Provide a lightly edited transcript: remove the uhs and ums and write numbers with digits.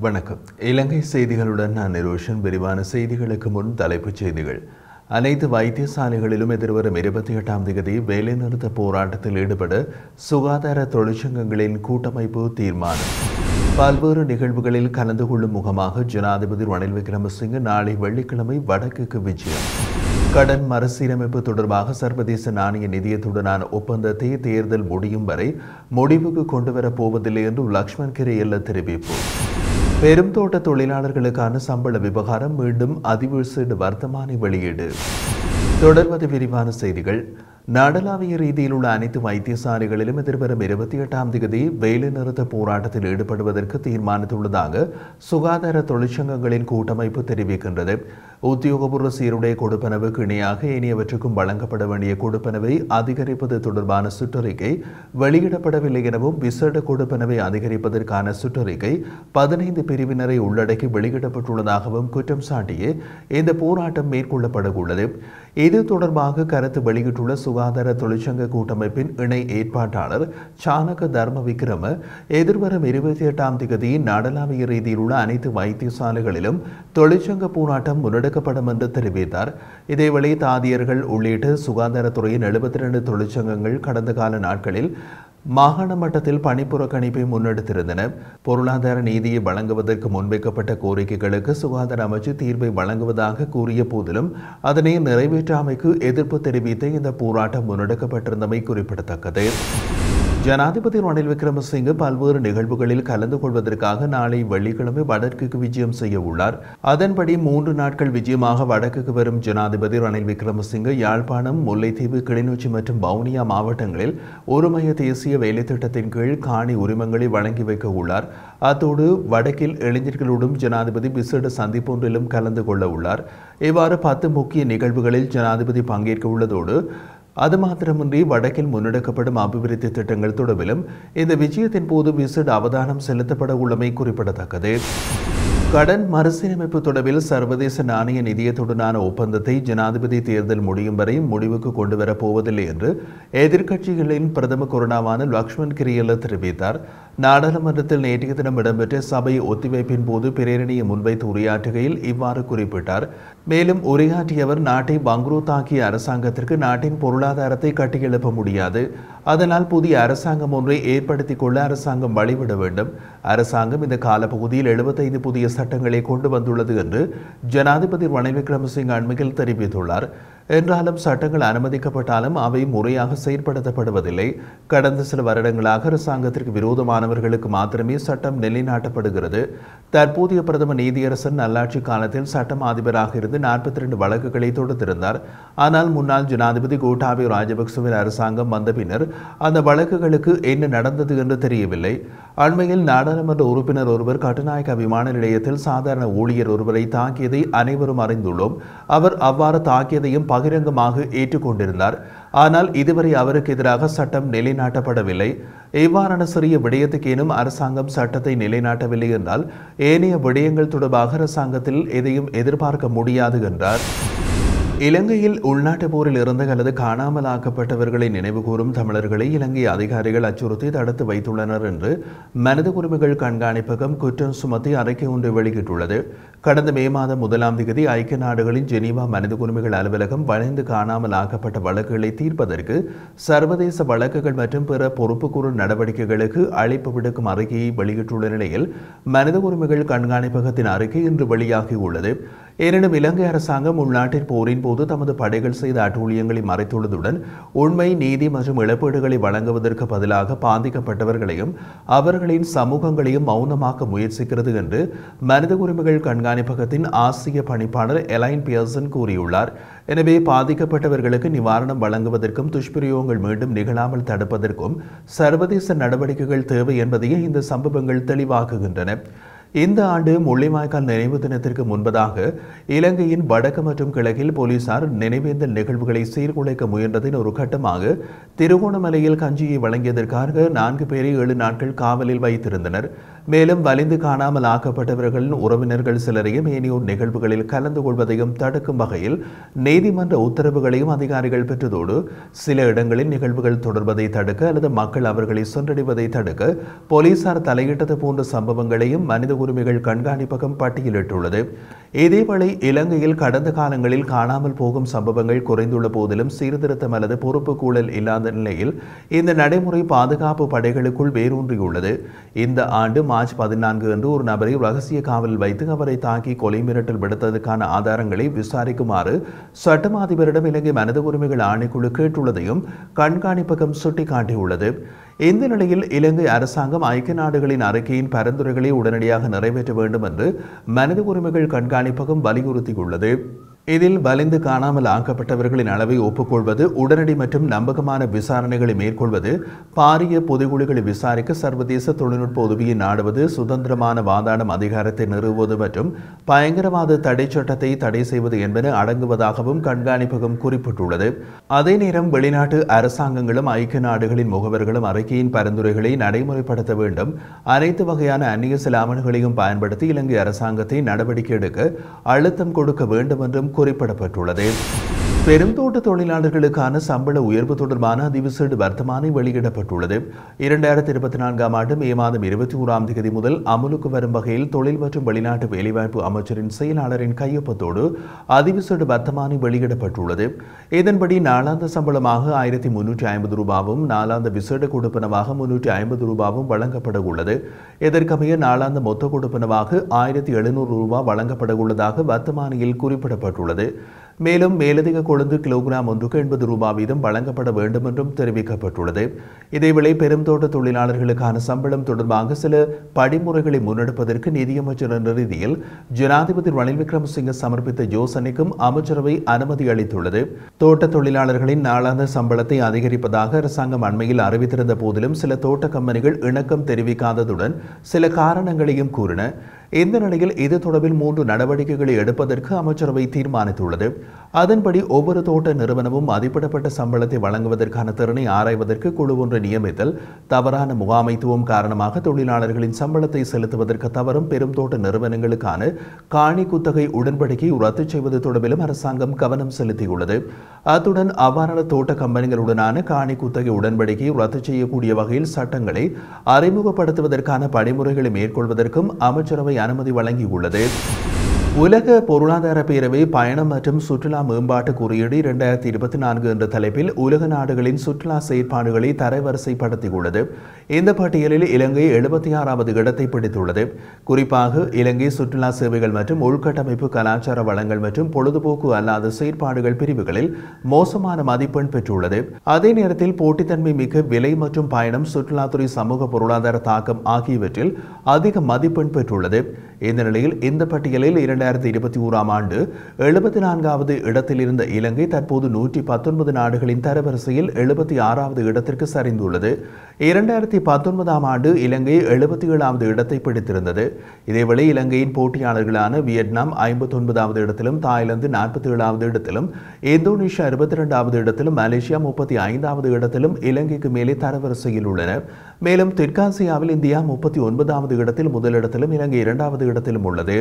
வணக்கம். இலங்கை செய்திகளுடன் நான் நிரோஷன். விரிவான செய்திகளுக்கு முன் தலைப்புச் செய்திகள். அனைத்து வைத்தியசாலைகளிலும் எதிர்வரும் 28ஆம் தேதி வேலைநிறுத்த போராட்டத்தில் ஈடுபட சுகாதார தொழிற்சங்கங்களின் கூட்டமைப்பு தீர்மானம். பல்வேறு நிகழ்வுகளில் கலந்து கொள்ளும் முகமாக ஜனாதிபதி ரணில் விக்ரமசிங்க நாளை வெள்ளிக்கிழமை வடக்குக்கு விஜயம். கடன் மறுசீரமைப்பு தொடர்பாக சர்வதேச நாணய நிதியத்துடனான ஒப்பந்தத்தை தேர்தல் முடியும் வரை முடிவுக்கு கொண்டுவரப் போவதில்லை என்று லக்ஷ்மன் கிரியல்ல தெரிவிப்பு. பெரும் தோட்ட தொழிலாளர்களுக்கான சம்பள விவகாரம் மீண்டும் அதிவிசேட வர்த்தமானி வெளியீடு. தொடர்வது விரிவான செய்திகள். நாடளாவிய ரீதியில் உள்ள அனைத்து வைத்தியசாலைகளிலும் எதிர்வரும் 28ஆம் தேதி வேலைநிறுத்த போராட்டத்தில் ஈடுபடுவதற்கு தீர்மானித்துள்ளதாக சுகாதார தொழிற்சங்கங்களின் கூட்டமைப்பு தெரிவிக்கின்றது. உத்தியோகபூர்வ சீருடை கொடுப்பனவுக்கு இணையாக ஏனையவற்றுக்கும் வழங்கப்பட வேண்டிய கொடுப்பனவை அதிகரிப்பது தொடர்பான சுற்றறிக்கை வெளியிடப்படவில்லை எனவும் விசேட கொடுப்பனவை அதிகரிப்பதற்கான சுற்றறிக்கை 15 பிரிவினரை உள்ளடக்கி வெளியிடப்பட்டுள்ளதாகவும் குற்றம் சாட்டியே இந்த போராட்டம் மேற்கொள்ளப்படவுள்ளது. இது தொடர்பாக கருத்து வெளியிட்டுள்ள சுகாதார தொழிற்சங்க கூட்டமைப்பின் இணை ஏற்பாட்டாளர் சானக தர்ம விக்ரம எதிர்வரும் 28ஆம் தேதி நாடளாவிய ரீதியில் உள்ள அனைத்து வைத்தியசாலைகளிலும் தொழிற்சங்க போராட்டம் முன்னெடுக்கப்படும் என்று தெரிவித்தார். இதேவேளை தாதியர்கள் உள்ளிட்ட சுகாதாரத்துறையின் 72 தொழிற்சங்கங்கள் கடந்த கால நாட்களில் மாகாண மட்டத்தில் பணிப்புறக்கணிப்பை முன்னெடுத்திருந்தன. பொருளாதார நீதியை வழங்குவதற்கு முன்வைக்கப்பட்ட கோரிக்கைகளுக்கு சுகாதார அமைச்சு தீர்வை வழங்குவதாக கூறிய போதிலும் அதனை நிறைவேற்றாமைக்கு எதிர்ப்பு தெரிவித்து இந்த போராட்டம் முன்னெடுக்கப்பட்டிருந்தமை குறிப்பிடத்தக்கது. ஜனாதிபதி ரணில் விக்ரமசிங்க பல்வேறு நிகழ்வுகளில் கலந்து கொள்வதற்காக நாளை வெள்ளிக்கிழமை வடக்குக்கு விஜயம் செய்ய உள்ளார். அதன்படி 3 நாட்கள் விஜயமாக வடக்குக்கு வரும் ஜனாதிபதி ரணில் விக்ரமசிங்க யாழ்ப்பாணம், முல்லைத்தீவு, கிளிநொச்சி மற்றும் வவுனியா மாவட்டங்களில் ஒருமய தேசிய வேலை திட்டத்தின் கீழ் காணி உரிமங்களை வழங்கி வைக்க உள்ளார். அத்தோடு வடக்கில் இளைஞர்களுடன் ஜனாதிபதி விசேட சந்திப்பொன்றிலும் கலந்து கொள்ள உள்ளார். இவ்வாறு 10 முக்கிய நிகழ்வுகளில் ஜனாதிபதி பங்கேற்க உள்ளதோடு அது மாத்திரமின்றி வடக்கில் முன்னெடுக்கப்படும் அபிவிருத்தி திட்டங்கள் தொடர்பிலும் இந்த விஜயத்தின் போது விசேட அவதானம் செலுத்தப்பட உள்ளமை குறிப்பிடத்தக்கது. கடன் மறுசீரமைப்பு தொடர்பில் சர்வதேச நாணய நிதியத்துடனான ஒப்பந்தத்தை ஜனாதிபதி தேர்தல் முடியும் வரை முடிவுக்கு கொண்டுவரப் போவதில்லை என்று எதிர்க்கட்சிகளின் பிரதம கொறடாவான லக்ஷ்மன் கிரியல்ல தெரிவித்தார். நாடாளுமன்றத்தில் நேற்றைய தினம் இடம்பெற்ற சபை ஒத்திவைப்பின் போது பிரேரணையை முன்வைத்து உரையாற்றுகையில் இவ்வாறு குறிப்பிட்டார். மேலும் உரையாற்றியவர், நாட்டை பங்குரூத்தாக்கிய அரசாங்கத்திற்கு நாட்டின் பொருளாதாரத்தை கட்டியெழுப்ப முடியாது. அதனால் புதிய அரசாங்கம் ஒன்றை ஏற்படுத்திக் கொள்ள அரசாங்கம் வழிவிட வேண்டும். அரசாங்கம் இந்த காலப்பகுதியில் 75 புதிய சட்டங்களை கொண்டு வந்துள்ளது என்று ஜனாதிபதி ரணில் விக்ரமசிங்க அண்மையில் தெரிவித்துள்ளார். என்றாலும் சட்டங்கள் அனுமதிக்கப்பட்டாலும் அவை முறையாக செயற்படுத்தப்படுவதில்லை. கடந்த சில வருடங்களாக அரசாங்கத்திற்கு விரோதமானவர்களுக்கு மாத்திரமே சட்டம் நிலைநாட்டப்படுகிறது. தற்போதைய பிரதமர் நீதியரசன் நல்லாட்சி காலத்தில் சட்டம் அதிபராக இருந்து 42 வழக்குகளை தொடுத்திருந்தார். ஆனால் முன்னாள் ஜனாதிபதி கோட்டாபய ராஜபக்சவின் அரசாங்கம் வந்த பின்னர் அந்த வழக்குகளுக்கு என்ன நடந்தது என்று தெரியவில்லை. அண்மையில் நாடாளுமன்ற உறுப்பினர் ஒருவர் கட்டுநாயக்க விமான நிலையத்தில் சாதாரண ஊழியர் ஒருவரை தாக்கியதை அனைவரும் அறிந்துள்ளோம். அவர் அவ்வாறு தாக்கியதையும் பகிரங்கமாக ஏற்றுக்கொண்டிருந்தார். ஆனால் இதுவரை அவருக்கு எதிராக சட்டம் நிலைநாட்டப்படவில்லை. இவ்வாறான சிறிய விடயத்துக்கேனும் அரசாங்கம் சட்டத்தை நிலைநாட்டவில்லை என்றால் ஏனைய விடயங்கள் தொடர்பாக அரசாங்கத்தில் எதையும் எதிர்பார்க்க முடியாது என்றார். இலங்கையில் உள்நாட்டு போரில் இருந்து அல்லது காணாமல் ஆக்கப்பட்டவர்களை நினைவுகூரும் தமிழர்களை இலங்கை அதிகாரிகள் அச்சுறுத்தி தடுத்து வைத்துள்ளனர் என்று மனித உரிமைகள் கண்காணிப்பகம் குற்றம் சுமத்தி அறிக்கை ஒன்றை வெளியிட்டுள்ளது. கடந்த மே மாதம் 1ஆம் தேதி ஐக்கிய நாடுகளின் ஜெனீவா மனித உரிமைகள் அலுவலகம் வளைந்து காணாமல் ஆக்கப்பட்ட வழக்குகளை தீர்ப்பதற்கு சர்வதேச வழக்குகள் மற்றும் பிற பொறுப்புக்கூறு நடவடிக்கைகளுக்கு அழைப்பு விடுக்கும் அறிக்கையை வெளியிட்டுள்ள நிலையில் மனித உரிமைகள் கண்காணிப்பகத்தின் அறிக்கை இன்று வெளியாகியுள்ளது. எனினும் இலங்கை அரசாங்கம் உள்நாட்டின் போரின் போது தமது படைகள் செய்த அட்டூழியங்களை மறைத்துள்ளதுடன் உண்மை, நீதி மற்றும் இழப்பீடுகளை வழங்குவதற்கு பதிலாக பாதிக்கப்பட்டவர்களையும் அவர்களின் சமூகங்களையும் மௌனமாக்க முயற்சிக்கிறது என்று மனித உரிமைகள் கண்காணிப்பகத்தின் ஆசிய பணிப்பாளர் எலைன் பியர்சன் கூறியுள்ளார். எனவே பாதிக்கப்பட்டவர்களுக்கு நிவாரணம் வழங்குவதற்கும் துஷ்பிரயோகங்கள் மீண்டும் நிகழாமல் தடுப்பதற்கும் சர்வதேச நடவடிக்கைகள் தேவை என்பதையே இந்த சம்பவங்கள் தெளிவாக்குகின்றன. இந்த ஆண்டு முள்ளிவாய்க்கால் நினைவு தினத்திற்கு முன்பதாக இலங்கையின் வடக்கு மற்றும் கிழக்கில் போலீசார் நினைவேந்தல் நிகழ்வுகளை சீர்குலைக்க முயன்றதின் ஒரு கட்டமாக திருகோணமலையில் கஞ்சியை வழங்கியதற்காக 4 பேரை 7 நாட்கள் காவலில் வைத்திருந்தனர். மேலும் வலிந்து காணாமல் ஆக்கப்பட்டவர்களின் உறவினர்கள் சிலரையும் ஏனையோர் நிகழ்வுகளில் கலந்து கொள்வதையும் தடுக்கும் வகையில் நீதிமன்ற உத்தரவுகளையும் அதிகாரிகள் பெற்றதோடு சில இடங்களில் நிகழ்வுகள் தொடர்வதை தடுக்க அல்லது மக்கள் அவர்களை சென்றடைவதை தடுக்க போலீசார் தலையிட்டது போன்ற சம்பவங்களையும் மனித உரிமைகள் கண்காணிப்பகம் பட்டியலிட்டுள்ளது. இதேவேளை இலங்கையில் கடந்த காலங்களில் காணாமல் போகும் சம்பவங்கள் குறைந்துள்ள போதிலும் சீர்திருத்தம் அல்லது பொறுப்புக்கூழல் இல்லாத நிலையில் இந்த நடைமுறை பாதுகாப்பு படைகளுக்குள் வேரூன்றியுள்ளது. இந்த ஆண்டு மார்ச் 14 அன்று ஒரு நபரை ரகசிய காவலில் வைத்து அவரை தாக்கி கொலை மிரட்டல் விடுத்ததற்கான ஆதாரங்களை விசாரிக்குமாறு சட்டமா அதிபரிடம் இலங்கை மனித உரிமைகள் ஆணைக்குழு கேட்டுள்ளதையும் கண்காணிப்பகம் சுட்டிக்காட்டியுள்ளது. இந்த நிலையில் இலங்கை அரசாங்கம் ஐக்கிய நாடுகளின் அறிக்கையின் பரிந்துரைகளை உடனடியாக நிறைவேற்ற வேண்டும் என்று மனித உரிமைகள் கண்காணிப்பகம் வலியுறுத்தியுள்ளது. இதில் வலிந்து காணாமல் ஆக்கப்பட்டவர்களின் அளவை ஒப்புக்கொள்வது, உடனடி மற்றும் நம்பகமான விசாரணைகளை மேற்கொள்வது, பாரிய பொதுக்குழுகளை விசாரிக்க சர்வதேச தொழில்நுட்ப உதவியை நாடுவது, சுதந்திரமான வாதாடும் அதிகாரத்தை நிறுவுவது மற்றும் பயங்கரவாத தடை சட்டத்தை தடை செய்வது என்பன அடங்குவதாகவும் கண்காணிப்பகம் குறிப்பிட்டுள்ளது. அதே நேரம் வெளிநாட்டு அரசாங்கங்களும் ஐக்கிய நாடுகளின் முகவர்களும் அறிக்கையின் பரிந்துரைகளை நடைமுறைப்படுத்த வேண்டும், அனைத்து வகையான அந்நிய செலாவணிகளையும் பயன்படுத்தி இலங்கை அரசாங்கத்தை நடவடிக்கை எடுக்க அழுத்தம் கொடுக்க வேண்டும் என்றும் குறிப்பிடப்பட்டுள்ளது. பெருந்தோட்ட தொழிலாளர்களுக்கான சம்பள உயர்வு தொடர்பான அதிவிசேட வர்த்தமானி வெளியிடப்பட்டுள்ளது. 2024 ஆண்டு மே மாதம் 21ஆம் தேதி முதல் அமலுக்கு வரும் வகையில் தொழில் மற்றும் வெளிநாட்டு வேலைவாய்ப்பு அமைச்சரின் செயலாளரின் கையொப்பத்தோடு அதிவிசேட வர்த்தமானி வெளியிடப்பட்டுள்ளது. இதன்படி நாளாந்த சம்பளமாக 1350 ரூபாவும், நாளாந்த விசேட கொடுப்பனவாக 350 ரூபாவும் வழங்கப்பட உள்ளது. இதற்கமைய நாளாந்த மொத்த கொடுப்பனவாக 1700 ரூபாய் வழங்கப்பட உள்ளதாக வர்த்தமானியில் குறிப்பிடப்பட்டுள்ளது. மேலும் மேலதிக கொழுந்து கிலோகிராம் ஒன்றுக்கு 80 ரூபாய் வீதம் வழங்கப்பட வேண்டும் என்றும் தெரிவிக்கப்பட்டுள்ளது. இதேவேளை பெருந்தோட்ட தொழிலாளர்களுக்கான சம்பளம் தொடர்பாக சில படிமுறைகளை முன்னெடுப்பதற்கு நிதியமைச்சர் என்ற ரீதியில் ஜனாதிபதி ரணில் விக்ரமசிங்க சமர்ப்பித்த யோசனைக்கும் அமைச்சரவை அனுமதி அளித்துள்ளது. தோட்ட தொழிலாளர்களின் நாளாந்த சம்பளத்தை அதிகரிப்பதாக அரசாங்கம் அண்மையில் அறிவித்திருந்த போதிலும் சில தோட்ட கம்பெனிகள் இணக்கம் தெரிவிக்காததுடன் சில காரணங்களையும் கூறின. இந்த நிலையில் இது தொடர்பில் 3 நடவடிக்கைகளை எடுப்பதற்கு அமைச்சரவை தீர்மானித்துள்ளது. அதன்படி ஒவ்வொரு தோட்ட நிறுவனமும் மதிப்பிடப்பட்ட சம்பளத்தை வழங்குவதற்கான திறனை ஆராய்வதற்கு குழு ஒன்றை நியமித்தல், தவறான முகாமைத்துவம் காரணமாக தொழிலாளர்களின் சம்பளத்தை செலுத்துவதற்கு தவறும் பெரும் தோட்ட நிறுவனங்களுக்கான காணி குத்தகை உடன்படிக்கை ரத்து செய்வது தொடர்பிலும் அரசாங்கம் கவனம் செலுத்தியுள்ளது. அத்துடன் அவ்வாறான தோட்ட கம்பெனிகளுடனான காணி குத்தகை உடன்படிக்கை ரத்து செய்யக்கூடிய வகையில் சட்டங்களை அறிமுகப்படுத்துவதற்கான படிமுறைகளை மேற்கொள்வதற்கும் அமைச்சரவை அனுமதி வழங்கியுள்ளது. உலக பொருளாதார பேரவை பயணம் மற்றும் சுற்றுலா மேம்பாட்டு குறியீடு 2024 என்ற தலைப்பில் உலக நாடுகளின் சுற்றுலா செயற்பாடுகளை தரவரிசைப்படுத்தியுள்ளது. இந்த பட்டியலில் இலங்கை 76வது இடத்தை பிடித்துள்ளது. குறிப்பாக இலங்கை சுற்றுலா சேவைகள் மற்றும் உள்கட்டமைப்பு, கலாச்சார வளங்கள் மற்றும் பொழுதுபோக்கு அல்லாத செயற்பாடுகள் பிரிவுகளில் மோசமான மதிப்பெண் பெற்றுள்ளது. அதே நேரத்தில் போட்டித்தன்மை மிக்க விலை மற்றும் பயணம், சுற்றுலாத்துறை, சமூக பொருளாதார தாக்கம் ஆகியவற்றில் அதிக மதிப்பெண் பெற்றுள்ளது. இந்த நிலையில் இந்த பட்டியலில் 2021ஆம் ஆண்டு 74வது இடத்தில் இருந்த இலங்கை தற்போது 119 நாடுகளின் தரவரிசையில் 76வது இடத்திற்கு சரிந்துள்ளது. 2019ஆம் ஆண்டு இலங்கை 77வது இடத்தை பிடித்திருந்தது. இதேவேளை இலங்கையின் போட்டியாளர்களான வியட்நாம் 59வது இடத்திலும், தாய்லாந்து 47வது இடத்திலும், இந்தோனேஷியா 22வது இடத்திலும், மலேசியா 35வது இடத்திலும் இலங்கைக்கு மேலே தரவரிசையில் உள்ளன. மேலும் தெற்காசியாவில் இந்தியா 39வது இடத்தில் முதலிடத்திலும், இலங்கை 2வது இடத்திலும் உள்ளது.